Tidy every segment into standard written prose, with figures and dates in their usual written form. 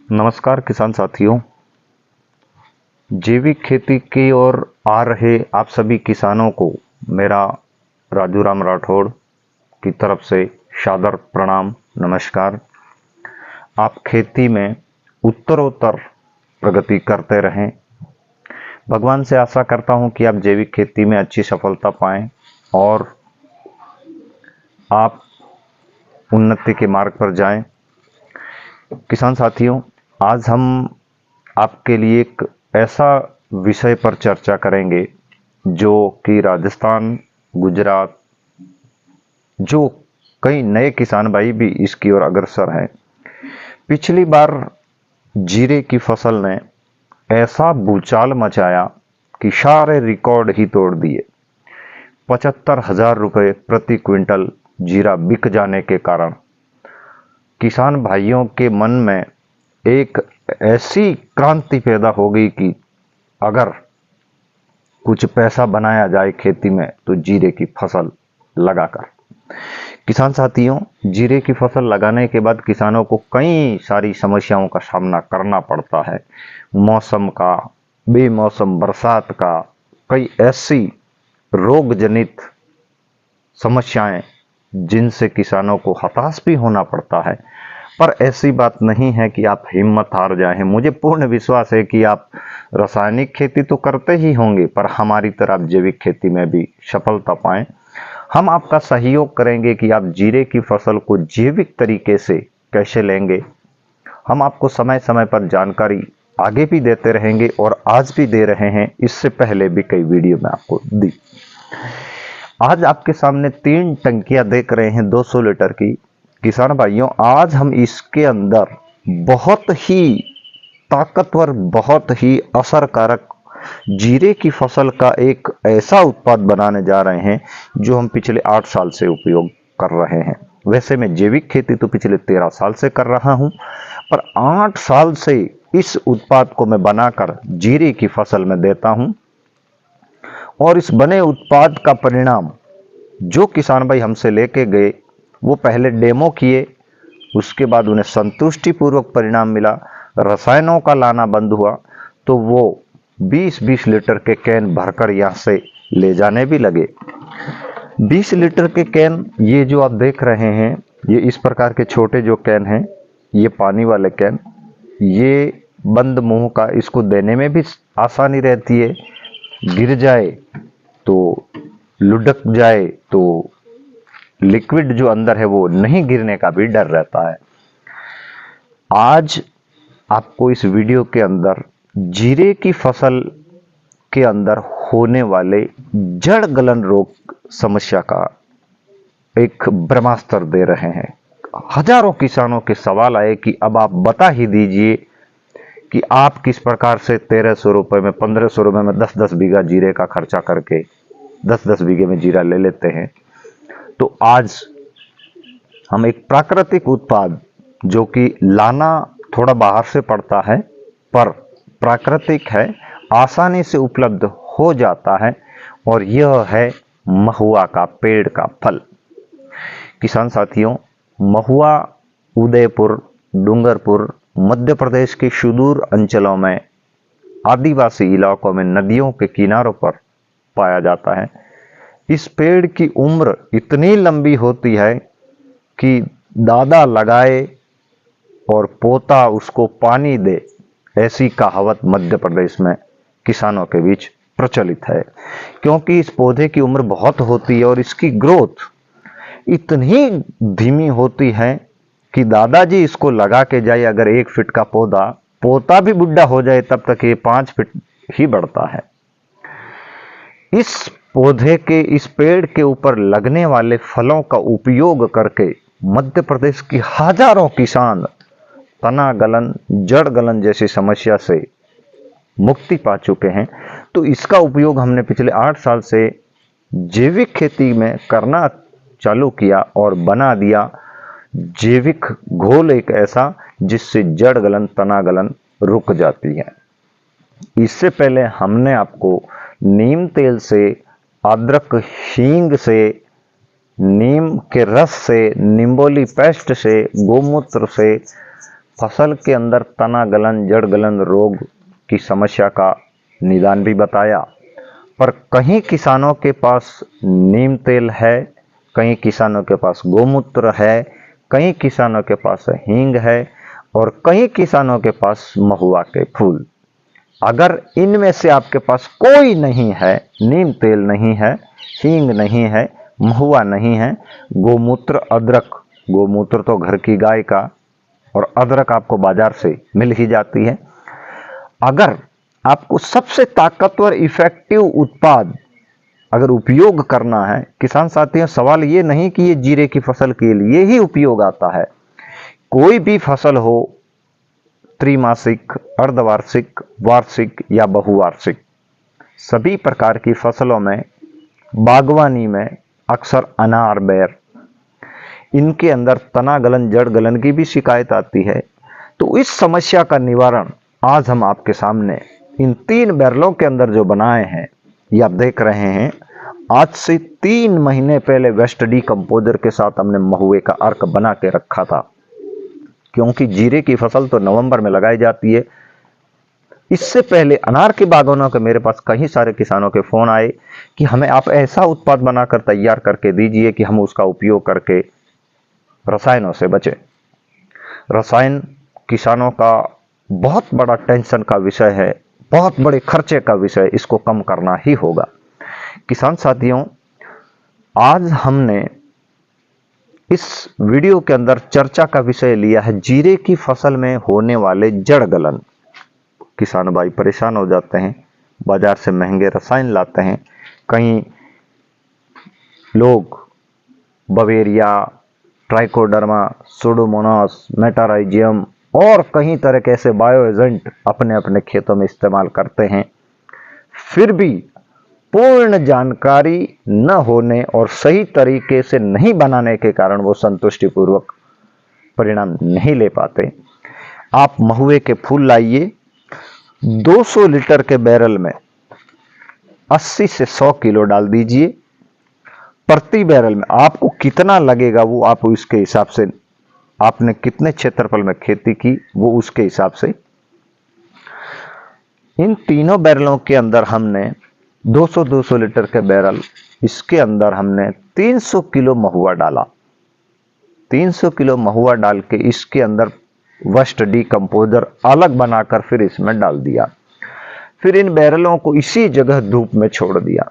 नमस्कार किसान साथियों। जैविक खेती की ओर आ रहे आप सभी किसानों को मेरा राजू राम राठौड़ की तरफ से सादर प्रणाम नमस्कार। आप खेती में उत्तरोत्तर प्रगति करते रहें। भगवान से आशा करता हूं कि आप जैविक खेती में अच्छी सफलता पाएं और आप उन्नति के मार्ग पर जाएं। किसान साथियों, आज हम आपके लिए एक ऐसा विषय पर चर्चा करेंगे जो कि राजस्थान, गुजरात, जो कई नए किसान भाई भी इसकी ओर अग्रसर हैं। पिछली बार जीरे की फसल ने ऐसा भूचाल मचाया कि सारे रिकॉर्ड ही तोड़ दिए। 75,000 रुपये प्रति क्विंटल जीरा बिक जाने के कारण किसान भाइयों के मन में एक ऐसी क्रांति पैदा हो गई कि अगर कुछ पैसा बनाया जाए खेती में तो जीरे की फसल लगाकर। किसान साथियों, जीरे की फसल लगाने के बाद किसानों को कई सारी समस्याओं का सामना करना पड़ता है। मौसम का, बेमौसम बरसात का, कई ऐसी रोग जनित समस्याएं जिनसे किसानों को हताश भी होना पड़ता है। पर ऐसी बात नहीं है कि आप हिम्मत हार जाएं। मुझे पूर्ण विश्वास है कि आप रासायनिक खेती तो करते ही होंगे, पर हमारी तरह आप जैविक खेती में भी सफलता पाएं। हम आपका सहयोग करेंगे कि आप जीरे की फसल को जैविक तरीके से कैसे लेंगे। हम आपको समय समय पर जानकारी आगे भी देते रहेंगे और आज भी दे रहे हैं। इससे पहले भी कई वीडियो में आपको दी। आज आपके सामने 3 टंकियां देख रहे हैं 200 लीटर की। किसान भाइयों, आज हम इसके अंदर बहुत ही ताकतवर, बहुत ही असरकारक जीरे की फसल का एक ऐसा उत्पाद बनाने जा रहे हैं जो हम पिछले 8 साल से उपयोग कर रहे हैं। वैसे मैं जैविक खेती तो पिछले 13 साल से कर रहा हूं, पर 8 साल से इस उत्पाद को मैं बनाकर जीरे की फसल में देता हूं और इस बने उत्पाद का परिणाम जो किसान भाई हमसे लेके गए, वो पहले डेमो किए, उसके बाद उन्हें संतुष्टिपूर्वक परिणाम मिला। रसायनों का लाना बंद हुआ तो वो 20-20 लीटर के कैन भरकर यहाँ से ले जाने भी लगे। 20 लीटर के कैन, ये जो आप देख रहे हैं, ये इस प्रकार के छोटे जो कैन हैं, ये पानी वाले कैन, ये बंद मुंह का, इसको देने में भी आसानी रहती है। गिर जाए तो, लुढ़क जाए तो लिक्विड जो अंदर है वो नहीं गिरने का भी डर रहता है। आज आपको इस वीडियो के अंदर जीरे की फसल के अंदर होने वाले जड़ गलन रोग समस्या का एक ब्रह्मास्त्र दे रहे हैं। हजारों किसानों के सवाल आए कि अब आप बता ही दीजिए कि आप किस प्रकार से 1300 रुपए में, 1500 रुपए में 10-10 बीघा जीरे का खर्चा करके 10-10 बीघे में जीरा ले लेते हैं। तो आज हम एक प्राकृतिक उत्पाद, जो कि लाना थोड़ा बाहर से पड़ता है पर प्राकृतिक है, आसानी से उपलब्ध हो जाता है, और यह है महुआ का पेड़ का फल। किसान साथियों, महुआ उदयपुर, डूंगरपुर, मध्य प्रदेश के सुदूर अंचलों में, आदिवासी इलाकों में, नदियों के किनारों पर पाया जाता है। इस पेड़ की उम्र इतनी लंबी होती है कि दादा लगाए और पोता उसको पानी दे, ऐसी कहावत मध्य प्रदेश में किसानों के बीच प्रचलित है। क्योंकि इस पौधे की उम्र बहुत होती है और इसकी ग्रोथ इतनी धीमी होती है कि दादाजी इसको लगा के जाए, अगर 1 फीट का पौधा, पोता भी बुढ़ा हो जाए तब तक ये 5 फीट ही बढ़ता है। इस पौधे के, इस पेड़ के ऊपर लगने वाले फलों का उपयोग करके मध्य प्रदेश की हजारों किसान तना गलन, जड़ गलन जैसी समस्या से मुक्ति पा चुके हैं। तो इसका उपयोग हमने पिछले 8 साल से जैविक खेती में करना चालू किया और बना दिया जैविक घोल एक ऐसा जिससे जड़ गलन, तना गलन रुक जाती है। इससे पहले हमने आपको नीम तेल से, अदरक हींग से, नीम के रस से, निम्बोली पेस्ट से, गोमूत्र से फसल के अंदर तना गलन, जड़ गलन रोग की समस्या का निदान भी बताया। पर कहीं किसानों के पास नीम तेल है, कई किसानों के पास गोमूत्र है, कई किसानों के पास हींग है और कई किसानों के पास महुआ के फूल। अगर इनमें से आपके पास कोई नहीं है, नीम तेल नहीं है, हींग नहीं है, महुआ नहीं है, गोमूत्र, अदरक, गोमूत्र तो घर की गाय का और अदरक आपको बाजार से मिल ही जाती है। अगर आपको सबसे ताकतवर इफेक्टिव उत्पाद अगर उपयोग करना है, किसान साथियों, सवाल ये नहीं कि ये जीरे की फसल के लिए ही उपयोग आता है। कोई भी फसल हो, त्रिमासिक, अर्धवार्षिक, वार्षिक या बहुवार्षिक, सभी प्रकार की फसलों में, बागवानी में अक्सर अनार, बेर, इनके अंदर तना गलन, जड़ गलन की भी शिकायत आती है। तो इस समस्या का निवारण आज हम आपके सामने इन 3 बैरलों के अंदर जो बनाए हैं, ये आप देख रहे हैं। आज से 3 महीने पहले वेस्ट डीकंपोजर के साथ हमने महुए का अर्क बना के रखा था, क्योंकि जीरे की फसल तो नवंबर में लगाई जाती है। इससे पहले अनार के बागवानों के मेरे पास कई सारे किसानों के फोन आए कि हमें आप ऐसा उत्पाद बनाकर तैयार करके दीजिए कि हम उसका उपयोग करके रसायनों से बचें। रसायन किसानों का बहुत बड़ा टेंशन का विषय है, बहुत बड़े खर्चे का विषय, इसको कम करना ही होगा। किसान साथियों, आज हमने इस वीडियो के अंदर चर्चा का विषय लिया है जीरे की फसल में होने वाले जड़ गलन। किसान भाई परेशान हो जाते हैं, बाजार से महंगे रसायन लाते हैं। कई लोग बवेरिया, ट्राइकोडर्मा, सुडोमोनास, मेटाराइजियम और कई तरह के ऐसे बायो एजेंट अपने अपने खेतों में इस्तेमाल करते हैं। फिर भी पूर्ण जानकारी न होने और सही तरीके से नहीं बनाने के कारण वो संतुष्टिपूर्वक परिणाम नहीं ले पाते। आप महुए के फूल लाइए, 200 लीटर के बैरल में 80 से 100 किलो डाल दीजिए। प्रति बैरल में आपको कितना लगेगा वो आप उसके हिसाब से, आपने कितने क्षेत्रफल में खेती की वो उसके हिसाब से। इन तीनों बैरलों के अंदर हमने 200 लीटर के बैरल, इसके अंदर हमने 300 किलो महुआ डाला। 300 किलो महुआ डाल के इसके अंदर वेस्ट डीकंपोजर अलग बनाकर फिर इसमें डाल दिया। फिर इन बैरलों को इसी जगह धूप में छोड़ दिया।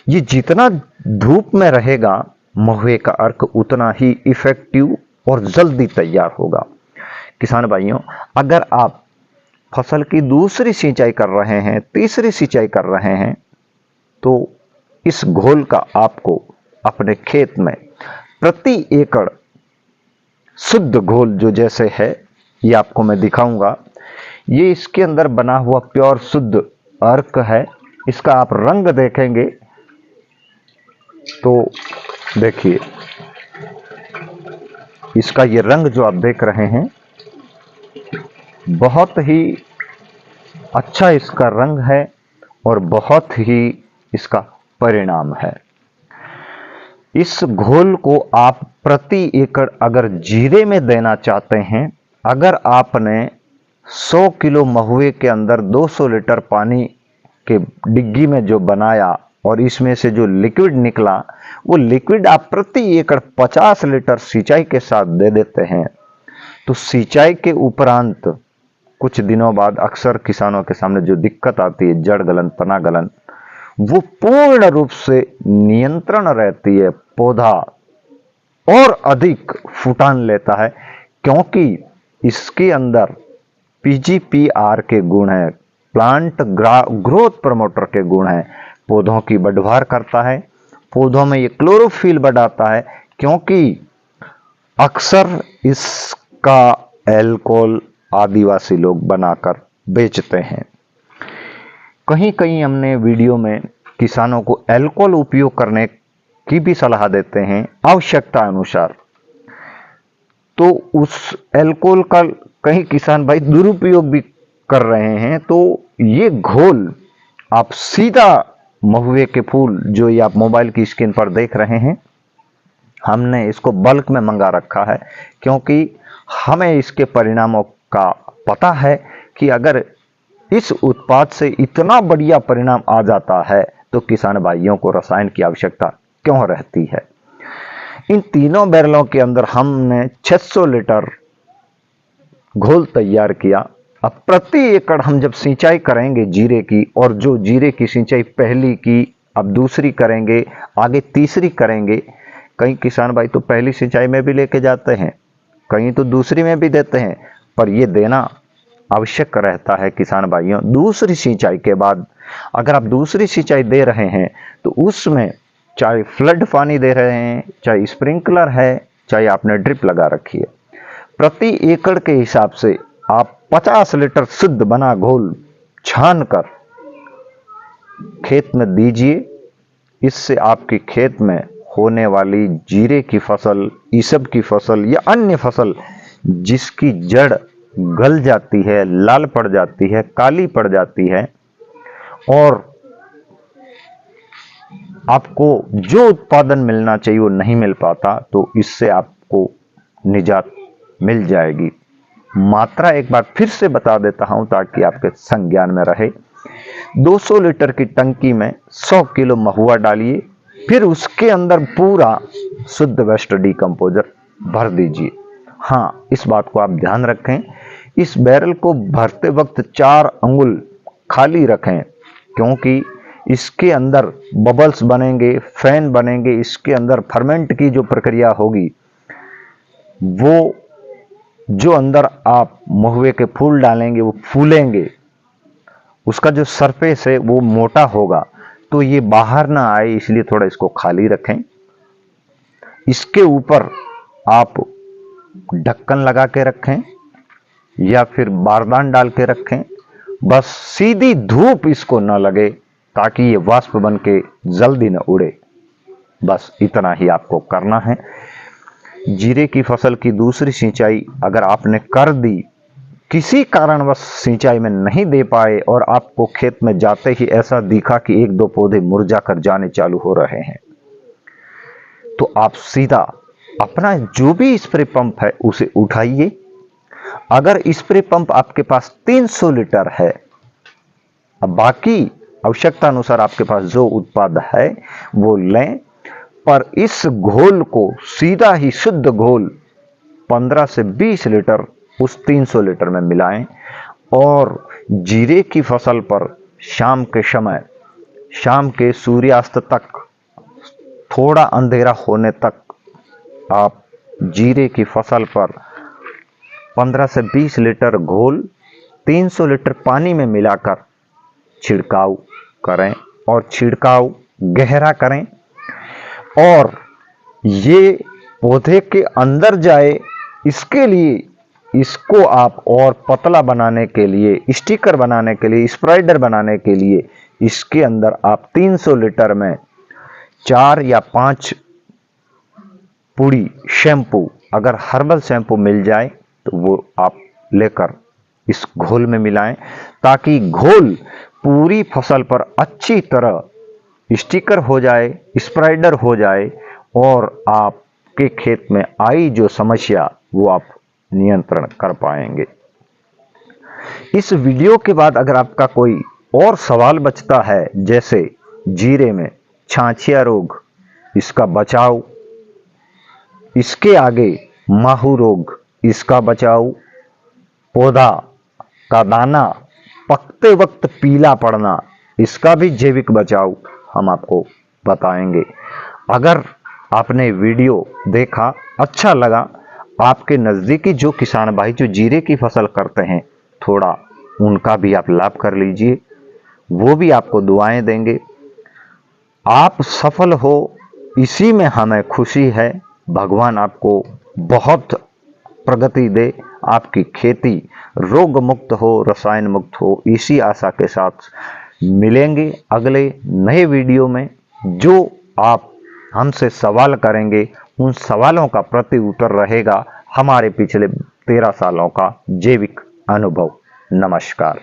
ये जितना धूप में रहेगा महुए का अर्क उतना ही इफेक्टिव और जल्दी तैयार होगा। किसान भाइयों, अगर आप फसल की दूसरी सिंचाई कर रहे हैं, तीसरी सिंचाई कर रहे हैं, तो इस घोल का आपको अपने खेत में प्रति एकड़ शुद्ध घोल जो जैसे है, ये आपको मैं दिखाऊंगा। ये इसके अंदर बना हुआ प्योर शुद्ध अर्क है। इसका आप रंग देखेंगे तो देखिए, इसका ये रंग जो आप देख रहे हैं, बहुत ही अच्छा इसका रंग है और बहुत ही इसका परिणाम है। इस घोल को आप प्रति एकड़ अगर जीरे में देना चाहते हैं, अगर आपने 100 किलो महुए के अंदर 200 लीटर पानी के डिग्गी में जो बनाया और इसमें से जो लिक्विड निकला, वो लिक्विड आप प्रति एकड़ 50 लीटर सिंचाई के साथ दे देते हैं, तो सिंचाई के उपरांत कुछ दिनों बाद अक्सर किसानों के सामने जो दिक्कत आती है, जड़ गलन, तना गलन, वो पूर्ण रूप से नियंत्रण रहती है। पौधा और अधिक फुटान लेता है, क्योंकि इसके अंदर पीजीपीआर के गुण हैं, प्लांट ग्रोथ प्रमोटर के गुण हैं। पौधों की बढ़वार करता है, पौधों में ये क्लोरोफिल बढ़ाता है, क्योंकि अक्सर इसका एल्कोहल आदिवासी लोग बनाकर बेचते हैं। कहीं कहीं हमने वीडियो में किसानों को एल्कोहल उपयोग करने की भी सलाह देते हैं आवश्यकता अनुसार, तो उस एल्कोहल का कहीं किसान भाई दुरुपयोग भी कर रहे हैं। तो ये घोल आप सीधा महुए के फूल जो ये आप मोबाइल की स्क्रीन पर देख रहे हैं, हमने इसको बल्क में मंगा रखा है, क्योंकि हमें इसके परिणामों का पता है कि अगर इस उत्पाद से इतना बढ़िया परिणाम आ जाता है तो किसान भाइयों को रसायन की आवश्यकता क्यों रहती है। इन तीनों बैरलों के अंदर हमने 600 लीटर घोल तैयार किया। अब प्रति एकड़ हम जब सिंचाई करेंगे जीरे की, और जो जीरे की सिंचाई पहली की, अब दूसरी करेंगे, आगे तीसरी करेंगे। कई किसान भाई तो पहली सिंचाई में भी लेके जाते हैं, कहीं तो दूसरी में भी देते हैं, पर यह देना आवश्यक रहता है किसान भाइयों। दूसरी सिंचाई के बाद अगर आप दूसरी सिंचाई दे रहे हैं तो उसमें चाहे फ्लड पानी दे रहे हैं, चाहे स्प्रिंकलर है, चाहे आपने ड्रिप लगा रखी है, प्रति एकड़ के हिसाब से आप 50 लीटर शुद्ध बना घोल छान कर खेत में दीजिए। इससे आपके खेत में होने वाली जीरे की फसल, ईसब की फसल या अन्य फसल जिसकी जड़ गल जाती है, लाल पड़ जाती है, काली पड़ जाती है, और आपको जो उत्पादन मिलना चाहिए वो नहीं मिल पाता, तो इससे आपको निजात मिल जाएगी। मात्रा एक बार फिर से बता देता हूं ताकि आपके संज्ञान में रहे। 200 लीटर की टंकी में 100 किलो महुआ डालिए, फिर उसके अंदर पूरा शुद्ध वेस्ट डीकंपोजर भर दीजिए। हाँ, इस बात को आप ध्यान रखें, इस बैरल को भरते वक्त 4 अंगुल खाली रखें, क्योंकि इसके अंदर बबल्स बनेंगे, फैन बनेंगे, इसके अंदर फर्मेंट की जो प्रक्रिया होगी, वो जो अंदर आप महुए के फूल डालेंगे वो फूलेंगे, उसका जो सरफेस है वो मोटा होगा, तो ये बाहर ना आए, इसलिए थोड़ा इसको खाली रखें। इसके ऊपर आप ढक्कन लगा के रखें या फिर बारदान डाल के रखें, बस सीधी धूप इसको न लगे ताकि ये वाष्प बन के जल्दी न उड़े। बस इतना ही आपको करना है। जीरे की फसल की दूसरी सिंचाई अगर आपने कर दी, किसी कारणवश सिंचाई में नहीं दे पाए और आपको खेत में जाते ही ऐसा दिखा कि 1-2 पौधे मुरझा कर जाने चालू हो रहे हैं, तो आप सीधा अपना जो भी स्प्रे पंप है उसे उठाइए। अगर स्प्रे पंप आपके पास 300 लीटर है, अब बाकी आवश्यकता अनुसार आपके पास जो उत्पाद है वो लें, पर इस घोल को सीधा ही शुद्ध घोल 15 से 20 लीटर उस 300 लीटर में मिलाएं, और जीरे की फसल पर शाम के समय, शाम के सूर्यास्त तक, थोड़ा अंधेरा होने तक आप जीरे की फसल पर 15 से 20 लीटर घोल 300 लीटर पानी में मिलाकर छिड़काव करें, और छिड़काव गहरा करें, और ये पौधे के अंदर जाए। इसके लिए इसको आप और पतला बनाने के लिए, स्टिकर बनाने के लिए, स्प्राइडर बनाने के लिए इसके अंदर आप 300 लीटर में 4 या 5 पुड़ी शैम्पू, अगर हर्बल शैम्पू मिल जाए तो वो आप लेकर इस घोल में मिलाएं, ताकि घोल पूरी फसल पर अच्छी तरह स्टिकर हो जाए, स्प्राइडर हो जाए, और आपके खेत में आई जो समस्या वो आप नियंत्रण कर पाएंगे। इस वीडियो के बाद अगर आपका कोई और सवाल बचता है, जैसे जीरे में छाछिया रोग, इसका बचाव, इसके आगे माहू रोग, इसका बचाव, पौधा का दाना पकते वक्त पीला पड़ना, इसका भी जैविक बचाव हम आपको बताएंगे। अगर आपने वीडियो देखा, अच्छा लगा, आपके नज़दीकी जो किसान भाई जो जीरे की फसल करते हैं, थोड़ा उनका भी आप लाभ कर लीजिए, वो भी आपको दुआएं देंगे। आप सफल हो, इसी में हमें खुशी है। भगवान आपको बहुत प्रगति दे, आपकी खेती रोग मुक्त हो, रसायन मुक्त हो, इसी आशा के साथ मिलेंगे अगले नए वीडियो में। जो आप हमसे सवाल करेंगे, उन सवालों का प्रति उत्तर रहेगा हमारे पिछले 13 सालों का जैविक अनुभव। नमस्कार।